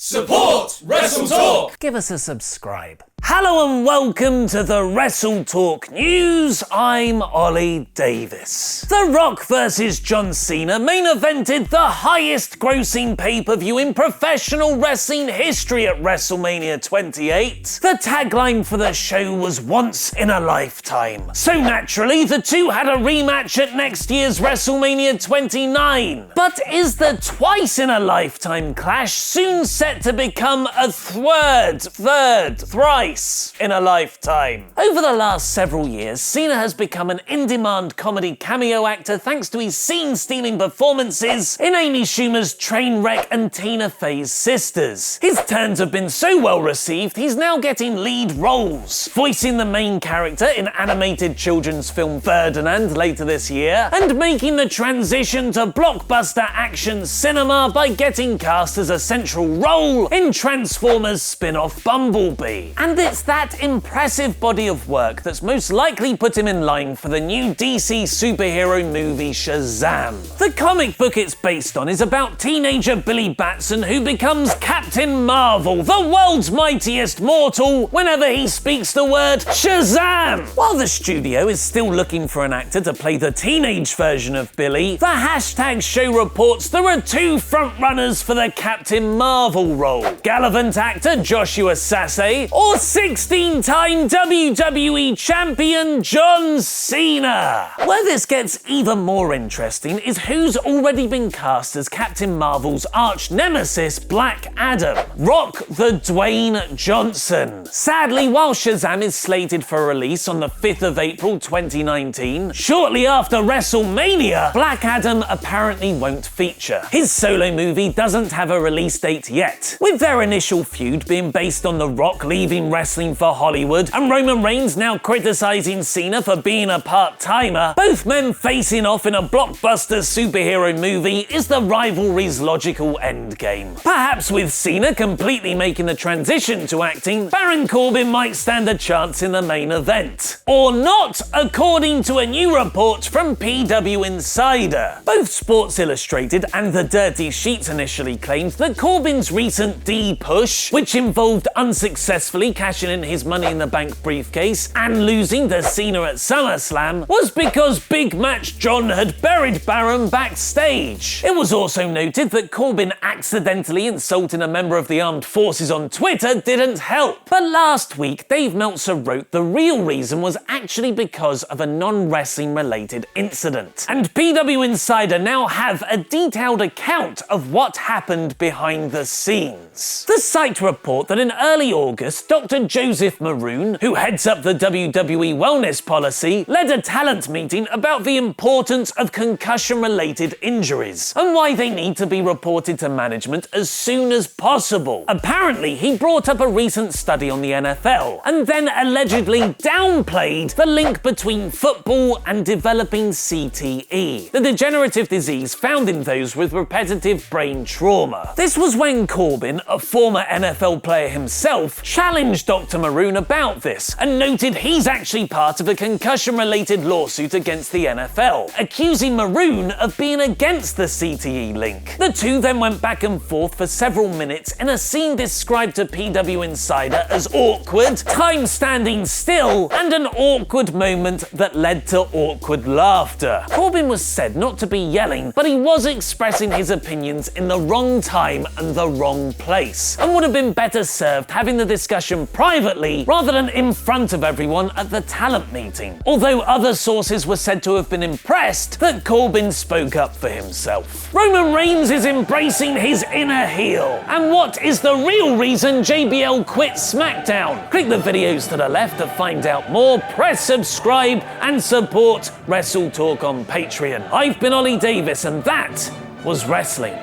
Support WrestleTalk! Give us a subscribe. Hello and welcome to the WrestleTalk News. I'm Ollie Davis. The Rock vs. John Cena main evented the highest grossing pay-per-view in professional wrestling history at WrestleMania 28. The tagline for the show was once in a lifetime. So naturally, the two had a rematch at next year's WrestleMania 29. But is the twice in a lifetime clash soon set to become a thrice in a lifetime? Over the last several years, Cena has become an in-demand comedy cameo actor thanks to his scene-stealing performances in Amy Schumer's Trainwreck and Tina Fey's Sisters. His turns have been so well received, he's now getting lead roles, voicing the main character in animated children's film Ferdinand later this year, and making the transition to blockbuster action cinema by getting cast as a central role in Transformers spin-off Bumblebee. And it's that impressive body of work that's most likely put him in line for the new DC superhero movie Shazam. The comic book it's based on is about teenager Billy Batson who becomes Captain Marvel, the world's mightiest mortal, whenever he speaks the word Shazam. While the studio is still looking for an actor to play the teenage version of Billy, the hashtag show reports there are two frontrunners for the Captain Marvel role: Gallivant actor Joshua Sasse or 16-time WWE champion John Cena. Where this gets even more interesting is who's already been cast as Captain Marvel's arch nemesis Black Adam: Rock the Dwayne Johnson. Sadly, while Shazam is slated for release on the 5th of April 2019, shortly after WrestleMania, Black Adam apparently won't feature. His solo movie doesn't have a release date yet, with their initial feud being based on The Rock leaving wrestling for Hollywood and Roman Reigns now criticizing Cena for being a part-timer. Both men facing off in a blockbuster superhero movie is the rivalry's logical endgame. Perhaps with Cena completely making the transition to acting, Baron Corbin might stand a chance in the main event. Or not, according to a new report from PW Insider. Both Sports Illustrated and The Dirty Sheets initially claimed that Corbin's recent D-push, which involved unsuccessfully cashing in his Money in the Bank briefcase and losing to Cena at SummerSlam, was because Big Match John had buried Baron backstage. It was also noted that Corbin accidentally insulting a member of the armed forces on Twitter didn't help. But last week, Dave Meltzer wrote the real reason was actually because of a non-wrestling related incident. And PW Insider now have a detailed account of what happened behind the scenes. The site report that in early August, Dr. Joseph Maroon, who heads up the WWE wellness policy, led a talent meeting about the importance of concussion-related injuries and why they need to be reported to management as soon as possible. Apparently, he brought up a recent study on the NFL and then allegedly downplayed the link between football and developing CTE, the degenerative disease found in those with repetitive brain trauma. This was when Corbin, a former NFL player himself, challenged Dr. Maroon about this and noted he's actually part of a concussion-related lawsuit against the NFL, accusing Maroon of being against the CTE link. The two then went back and forth for several minutes in a scene described to PW Insider as awkward, time standing still, and an awkward moment that led to awkward laughter. Corbin was said not to be yelling, but he was expressing his opinions in the wrong time and the wrong place, and would have been better served having the discussion privately rather than in front of everyone at the talent meeting. Although other sources were said to have been impressed that Corbin spoke up for himself. Roman Reigns is embracing his inner heel. And what is the real reason JBL quit SmackDown? Click the videos to the left to find out more, press subscribe, and support WrestleTalk on Patreon. I've been Ollie Davis, and that was wrestling.